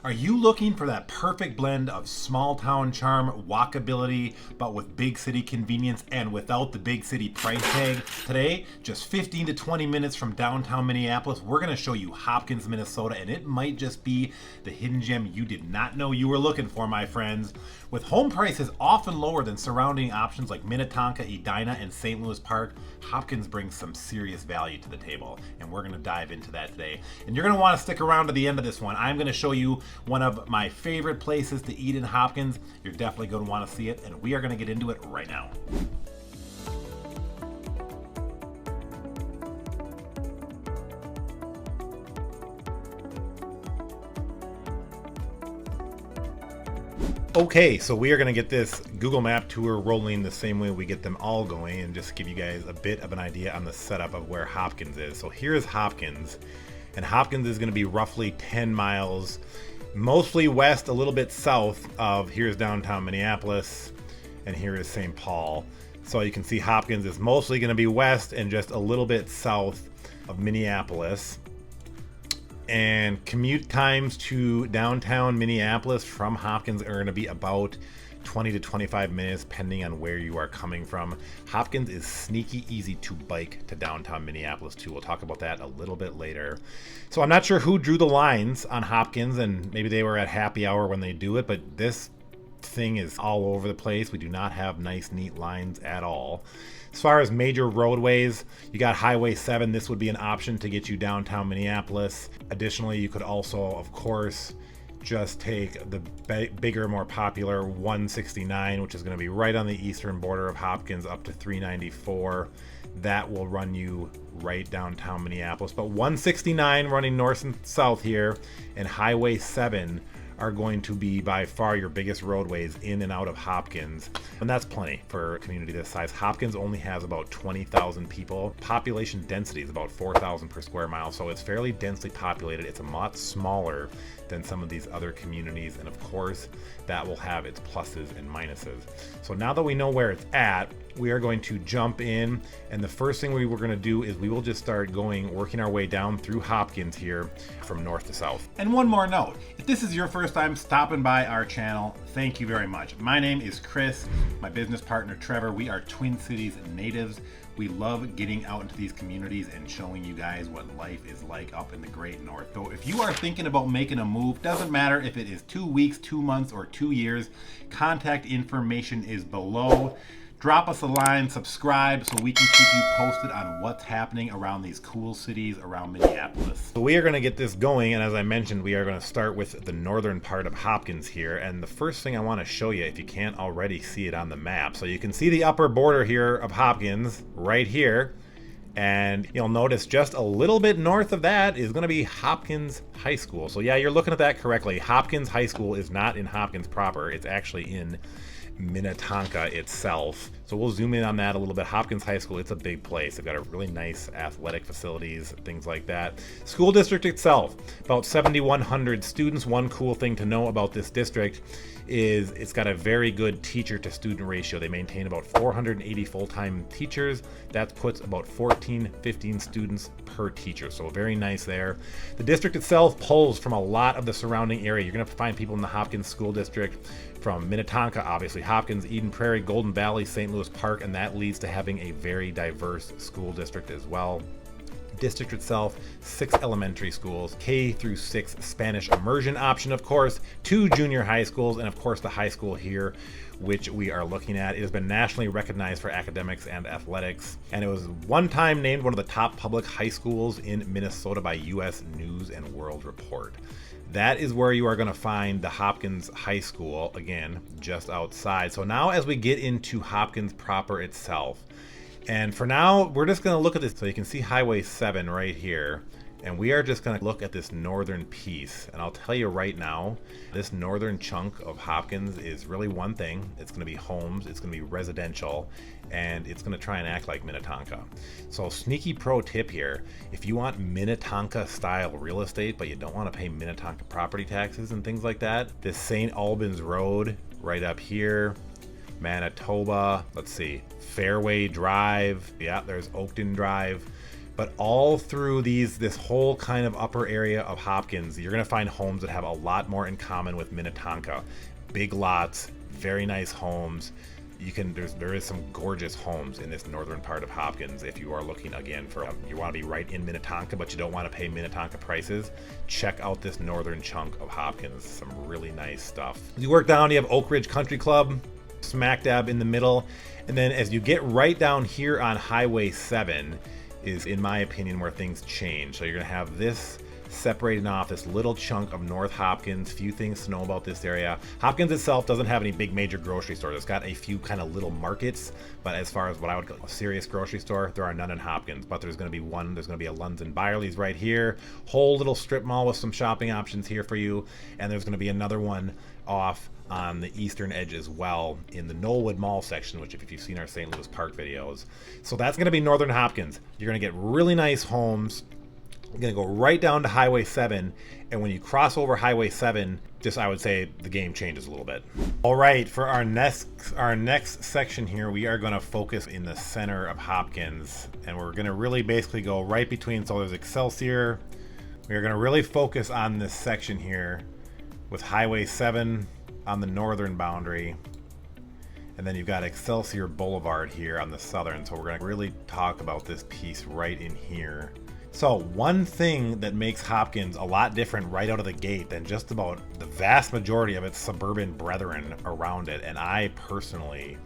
Are you looking for that perfect blend of small town charm, walkability, but with big city convenience and without the big city price tag? Today, just 15 to 20 minutes from downtown Minneapolis, we're going to show you Hopkins, Minnesota, and it might just be the hidden gem you did not know you were looking for, my friends. With home prices often lower than surrounding options like Minnetonka, Edina, and St. Louis Park, Hopkins brings some serious value to the table, and we're going to dive into that today. And you're going to want to stick around to the end of this one. I'm going to show you one of my favorite places to eat in Hopkins. You're definitely going to want to see it, and we are going to get into it right now. Okay, so we are going to get this Google Map tour rolling the same way we get them all going and just give you guys a bit of an idea on the setup of where Hopkins is. So here's Hopkins, and Hopkins is going to be roughly 10 miles, mostly west, a little bit south of here's downtown Minneapolis, and here is St. Paul. So you can see Hopkins is mostly going to be west and just a little bit south of Minneapolis. And commute times to downtown Minneapolis from Hopkins are going to be about 20 to 25 minutes, depending on where you are coming from. Hopkins is sneaky easy to bike to downtown Minneapolis too. We'll talk about that a little bit later. So I'm not sure who drew the lines on Hopkins, and maybe they were at happy hour when they do it, but this thing is all over the place. We do not have nice, neat lines at all. As far as major roadways, you got Highway 7. This would be an option to get you downtown Minneapolis. Additionally, you could also, of course, just take the bigger, more popular 169, which is going to be right on the eastern border of Hopkins, up to 394. That will run you right downtown Minneapolis. But 169 running north and south here, and Highway 7 are going to be by far your biggest roadways in and out of Hopkins. And that's plenty for a community this size. Hopkins only has about 20,000 people. Population density is about 4,000 per square mile, so it's fairly densely populated. It's a lot smaller than some of these other communities, and of course that will have its pluses and minuses. So now that we know where it's at, we are going to jump in, and the first thing we were going to do is we will just start working our way down through Hopkins here from north to south. And one more note, if this is your first time stopping by our channel, thank you very much. My name is Chris, my business partner Trevor. We are Twin Cities natives. We love getting out into these communities and showing you guys what life is like up in the great north. So if you are thinking about making a move, doesn't matter if it is 2 weeks, 2 months, or 2 years, contact information is below. Drop us a line, subscribe, so we can keep you posted on what's happening around these cool cities around Minneapolis. So we are going to get this going, and as I mentioned, we are going to start with the northern part of Hopkins here. And the first thing I want to show you, if you can't already see it on the map, so you can see the upper border here of Hopkins right here. And you'll notice just a little bit north of that is going to be Hopkins High School. So yeah, you're looking at that correctly. Hopkins High School is not in Hopkins proper. It's actually in Minnetonka itself. So we'll zoom in on that a little bit. Hopkins High School, it's a big place. They've got a really nice athletic facilities, things like that. School district itself, about 7,100 students. One cool thing to know about this district is it's got a very good teacher to student ratio. They maintain about 480 full-time teachers. That puts about 15 students per teacher. So very nice there. The district itself pulls from a lot of the surrounding area. You're going to find people in the Hopkins School District from Minnetonka, obviously, Hopkins, Eden Prairie, Golden Valley, St. Louis Park, and that leads to having a very diverse school district as well. District itself, 6 elementary schools, K through 6 Spanish immersion option, of course, 2 junior high schools, and of course the high school here, which we are looking at. It has been nationally recognized for academics and athletics, and it was one time named one of the top public high schools in Minnesota by U.S. News and World Report. That is where you are going to find the Hopkins High School, again, just outside. So now as we get into Hopkins proper itself, and for now, we're just going to look at this. So you can see Highway 7 right here. And we are just going to look at this northern piece. And I'll tell you right now, this northern chunk of Hopkins is really one thing. It's going to be homes, it's going to be residential, and it's going to try and act like Minnetonka. So sneaky pro tip here, if you want Minnetonka-style real estate, but you don't want to pay Minnetonka property taxes and things like that, this St. Albans Road right up here, Manitoba, let's see, Fairway Drive, yeah, there's Oakton Drive, But all through this whole kind of upper area of Hopkins, you're going to find homes that have a lot more in common with Minnetonka. Big lots, very nice homes. There is some gorgeous homes in this northern part of Hopkins. If you are looking again for, you want to be right in Minnetonka, but you don't want to pay Minnetonka prices, check out this northern chunk of Hopkins. Some really nice stuff. As you work down, you have Oak Ridge Country Club, smack dab in the middle. And then as you get right down here on Highway 7 is, in my opinion, where things change. So you're going to have this separating off this little chunk of North Hopkins. Few things to know about this area. Hopkins itself doesn't have any big major grocery stores. It's got a few kind of little markets, but as far as what I would call a serious grocery store, there are none in Hopkins. But there's going to be one. There's going to be a Lunds and Byerly's right here. Whole little strip mall with some shopping options here for you. And there's going to be another one off on the eastern edge as well in the Knollwood Mall section, which if you've seen our St. Louis Park videos. So that's going to be northern Hopkins. You're going to get really nice homes. You're going to go right down to Highway 7, and when you cross over Highway 7, just I would say the game changes a little bit. All right, for our next section here, we are going to focus in the center of Hopkins, and we're going to really basically go right between, so there's Excelsior. We are going to really focus on this section here with Highway 7 on the northern boundary, and then you've got Excelsior Boulevard here on the southern. So we're going to really talk about this piece right in here. So one thing that makes Hopkins a lot different right out of the gate than just about the vast majority of its suburban brethren around it, and I personally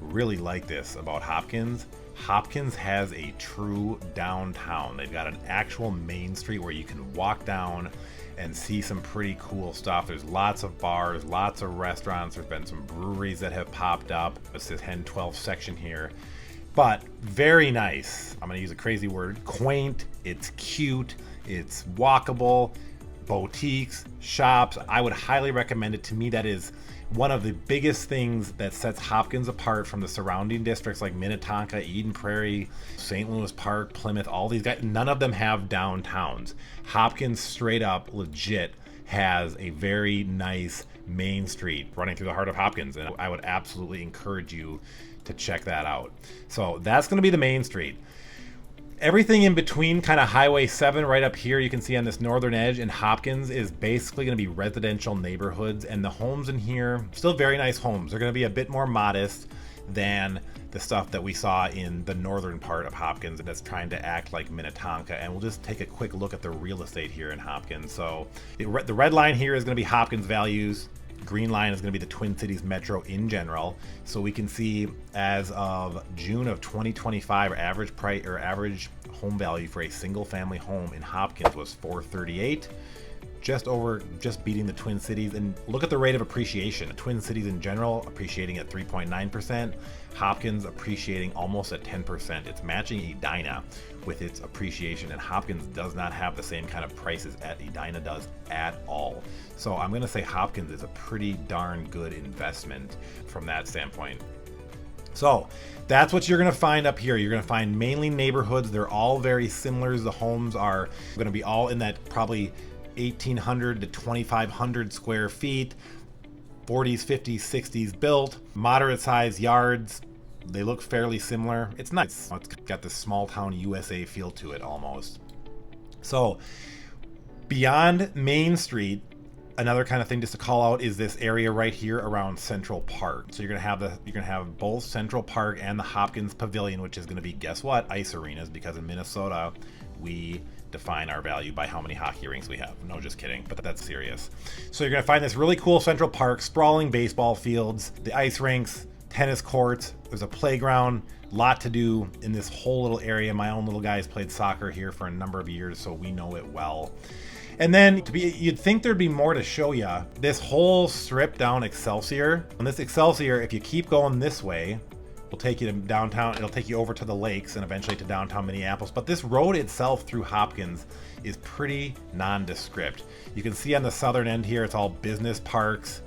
really like this about Hopkins. Hopkins has a true downtown. They've got an actual main street where you can walk down and see some pretty cool stuff. There's lots of bars, lots of restaurants. There's been some breweries that have popped up. It's this 10-12 section here. But very nice. I'm going to use a crazy word. Quaint. It's cute. It's walkable. Boutiques, shops. I would highly recommend it. To me, that is one of the biggest things that sets Hopkins apart from the surrounding districts like Minnetonka, Eden Prairie, St. Louis Park, Plymouth. All these guys, none of them have downtowns. Hopkins straight up legit has a very nice main street running through the heart of Hopkins, and I would absolutely encourage you to check that out. So that's going to be the main street. Everything in between kind of Highway 7 right up here, you can see on this northern edge, and Hopkins is basically going to be residential neighborhoods, and the homes in here, still very nice homes. They're going to be a bit more modest than the stuff that we saw in the northern part of Hopkins that's trying to act like Minnetonka. And we'll just take a quick look at the real estate here in Hopkins. So the red line here is going to be Hopkins values. Green line is going to be the Twin Cities Metro in general. So we can see as of June of 2025, average home value for a single family home in Hopkins was $438. Just beating the Twin Cities. And look at the rate of appreciation. Twin Cities in general appreciating at 3.9%. Hopkins appreciating almost at 10%. It's matching Edina with its appreciation, and Hopkins does not have the same kind of prices that Edina does at all. So I'm going to say Hopkins is a pretty darn good investment from that standpoint. So that's what you're going to find up here. You're going to find mainly neighborhoods. They're all very similar. The homes are going to be all in that probably 1,800 to 2,500 square feet, 40s, 50s, 60s built, moderate sized yards. They look fairly similar. It's nice. It's got this small town USA feel to it almost. So beyond Main Street, another kind of thing just to call out is this area right here around Central Park. So you're gonna have both Central Park and the Hopkins Pavilion, which is gonna be, guess what, ice arenas, because in Minnesota we define our value by how many hockey rinks we have. No, just kidding, but that's serious. So you're gonna find this really cool Central Park, sprawling baseball fields, the ice rinks, tennis courts. There's a playground, lot to do in this whole little area. My own little guys played soccer here for a number of years, so we know it well. And then you'd think there'd be more to show you. This whole strip down Excelsior. And this Excelsior, if you keep going this way, will take you to downtown. It'll take you over to the lakes and eventually to downtown Minneapolis. But this road itself through Hopkins is pretty nondescript. You can see on the southern end here, it's all business parks.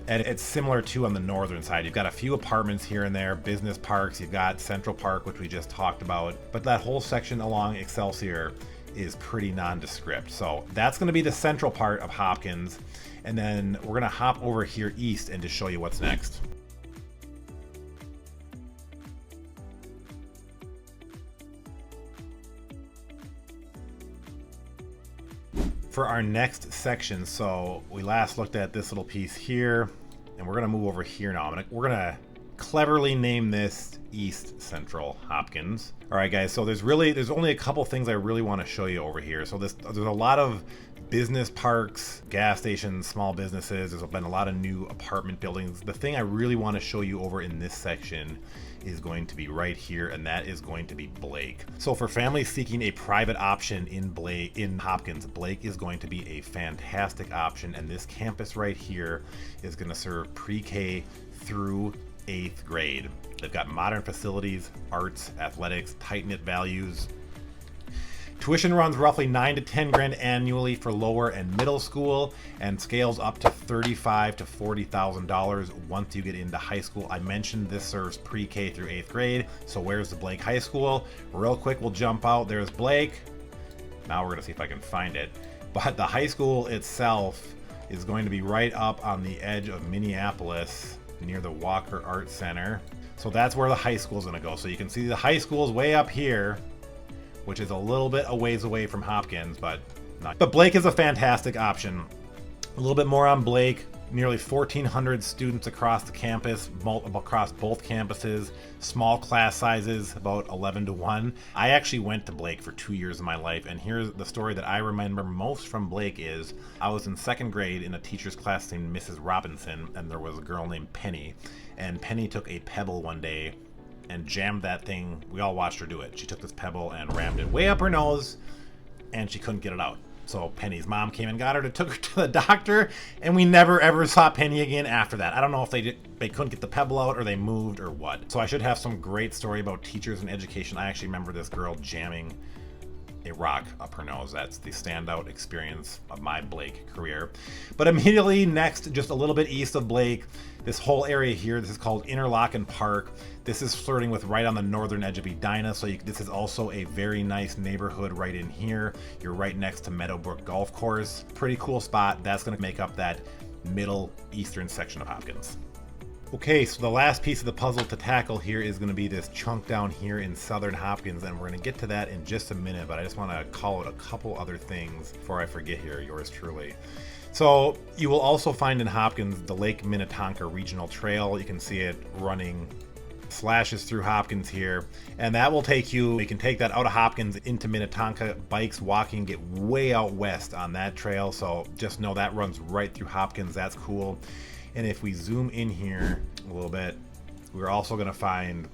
And it's similar to on the northern side. You've got a few apartments here and there, business parks. You've got Central Park, which we just talked about. But that whole section along Excelsior is pretty nondescript. So that's going to be the central part of Hopkins. And then we're going to hop over here east and just show you what's next. for our next section. So we last looked at this little piece here, and we're gonna move over here now. We're gonna cleverly name this East Central Hopkins. All right, guys. So there's only a couple things I really want to show you over here. So there's a lot of business parks, gas stations, small businesses. There's been a lot of new apartment buildings. The thing I really want to show you over in this section is going to be right here, and that is going to be Blake. So for families seeking a private option in Hopkins, Blake is going to be a fantastic option, and this campus right here is going to serve pre-K through 8th grade. They've got modern facilities, arts, athletics, tight-knit values. Tuition runs roughly $9,000 to $10,000 annually for lower and middle school, and scales up to $35,000 to $40,000 once you get into high school. I mentioned this serves pre-K through 8th grade. So where's the Blake High School? Real quick, we'll jump out. There's Blake. Now we're gonna see if I can find it. But the high school itself is going to be right up on the edge of Minneapolis, near the Walker Art Center. So that's where the high school is gonna go. So you can see the high school is way up here, which is a little bit a ways away from Hopkins, but not. But Blake is a fantastic option. A little bit more on Blake. Nearly 1,400 students across the campus, across both campuses. Small class sizes, about 11 to 1. I actually went to Blake for 2 years of my life, and here's the story that I remember most from Blake is I was in 2nd grade in a teacher's class named Mrs. Robinson, and there was a girl named Penny. And Penny took a pebble one day and jammed that thing. We all watched her do it. She took this pebble and rammed it way up her nose, and she couldn't get it out. So Penny's mom came and got her, took her to the doctor, and we never ever saw Penny again after that. I don't know if they couldn't get the pebble out or they moved or what. So I should have some great story about teachers and education. I actually remember this girl jamming a rock up her nose. That's the standout experience of my Blake career. But immediately next, just a little bit east of Blake, this whole area here, this is called Interlochen Park. This is flirting with right on the northern edge of Edina, so this is also a very nice neighborhood right in here. You're right next to Meadowbrook Golf Course. Pretty cool spot. That's going to make up that middle eastern section of Hopkins. Okay, so the last piece of the puzzle to tackle here is going to be this chunk down here in southern Hopkins, and we're going to get to that in just a minute, but I just want to call out a couple other things before I forget here, yours truly. So you will also find in Hopkins the Lake Minnetonka Regional Trail. You can see it running slashes through Hopkins here, and that will take you can take that out of Hopkins into Minnetonka. Bikes, walking, get way out west on that trail, so just know that runs right through Hopkins. That's cool. And if we zoom in here a little bit, we're also going to find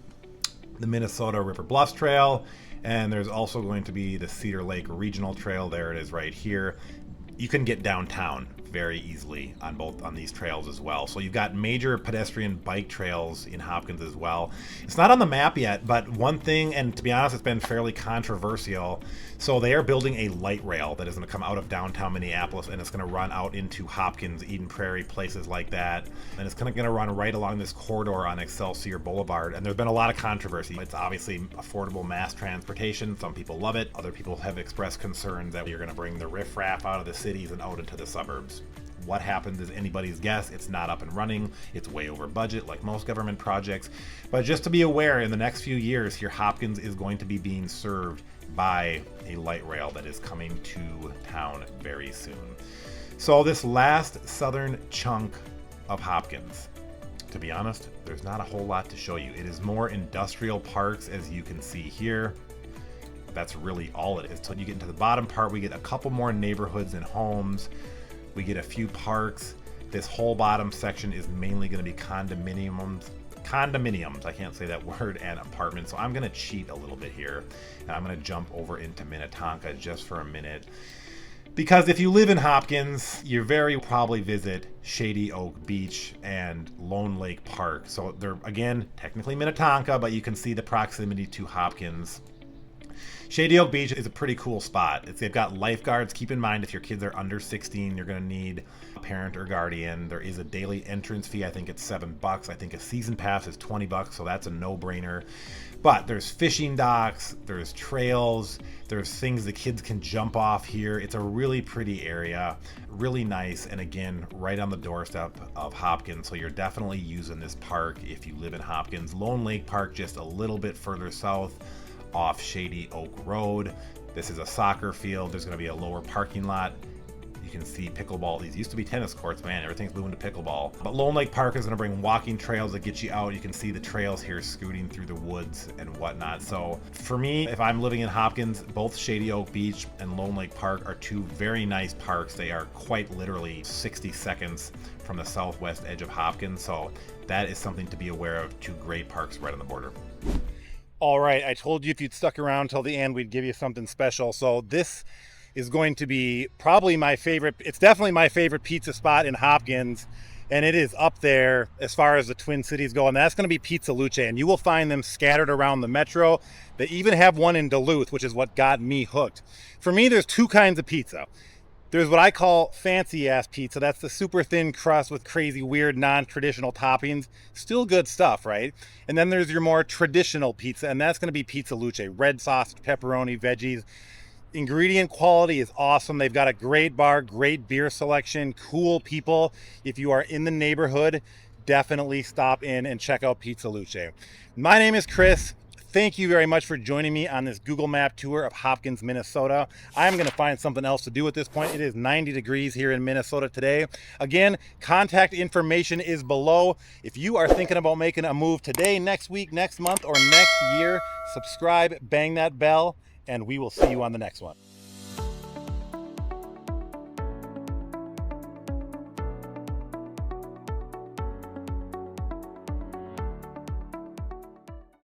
the Minnesota River Bluffs Trail, and there's also going to be the Cedar Lake Regional Trail. There it is right here. You can get downtown very easily on these trails as well. So you've got major pedestrian bike trails in Hopkins as well. It's not on the map yet, but one thing, and to be honest, it's been fairly controversial. So they are building a light rail that is going to come out of downtown Minneapolis, and it's going to run out into Hopkins, Eden Prairie, places like that. And it's going to run right along this corridor on Excelsior Boulevard. And there's been a lot of controversy. It's obviously affordable mass transportation. Some people love it. Other people have expressed concerns that you're going to bring the riffraff out of the cities and out into the suburbs. What happens is anybody's guess. It's not up and running. It's way over budget, like most government projects. But just to be aware, in the next few years here, Hopkins is going to be being served by a light rail that is coming to town very soon. So this last southern chunk of Hopkins, to be honest, there's not a whole lot to show you. It is more industrial parks, as you can see here. That's really all it is. Till you get into the bottom part, we get a couple more neighborhoods and homes. We get a few parks. This whole bottom section is mainly going to be condominiums, I can't say that word, and apartments. So I'm going to cheat a little bit here, and I'm going to jump over into Minnetonka just for a minute. Because if you live in Hopkins, you very probably visit Shady Oak Beach and Lone Lake Park. So they're, again, technically Minnetonka, but you can see the proximity to Hopkins. Shady Oak Beach is a pretty cool spot. They've got lifeguards. Keep in mind, if your kids are under 16, you're going to need a parent or guardian. There is a daily entrance fee. I think it's $7. I think a season pass is $20, so that's a no-brainer. But there's fishing docks, there's trails, there's things the kids can jump off here. It's a really pretty area, really nice, and again, right on the doorstep of Hopkins, so you're definitely using this park if you live in Hopkins. Lone Lake Park just a little bit further south, off Shady Oak Road. This is a soccer field. There's going to be a lower parking lot You can see pickleball. These used to be tennis courts, man, everything's moving to pickleball. But Lone Lake Park is gonna bring walking trails that get you out. You can see the trails here scooting through the woods and whatnot. So for me, if I'm living in Hopkins, both Shady Oak Beach and Lone Lake Park are two very nice parks. They are quite literally 60 seconds from the southwest edge of Hopkins. So that is something to be aware of. Two great parks right on the border. All right, I told you if you'd stuck around till the end, we'd give you something special. So this is going to be probably my favorite. It's definitely my favorite pizza spot in Hopkins, and it is up there as far as the Twin Cities go, and that's going to be Pizza Luce, and you will find them scattered around the metro. They even have one in Duluth, which is what got me hooked. For me, there's two kinds of pizza. There's what I call fancy ass pizza. That's the super thin crust with crazy, weird, non-traditional toppings. Still good stuff, right? And then there's your more traditional pizza, and that's gonna be Pizza Luce. Red sauce, pepperoni, veggies. Ingredient quality is awesome. They've got a great bar, great beer selection, cool people. If you are in the neighborhood, definitely stop in and check out Pizza Luce. My name is Chris. Thank you very much for joining me on this Google Map tour of Hopkins, Minnesota. I'm going to find something else to do at this point. It is 90 degrees here in Minnesota today. Again, contact information is below. If you are thinking about making a move today, next week, next month, or next year, subscribe, bang that bell, and we will see you on the next one.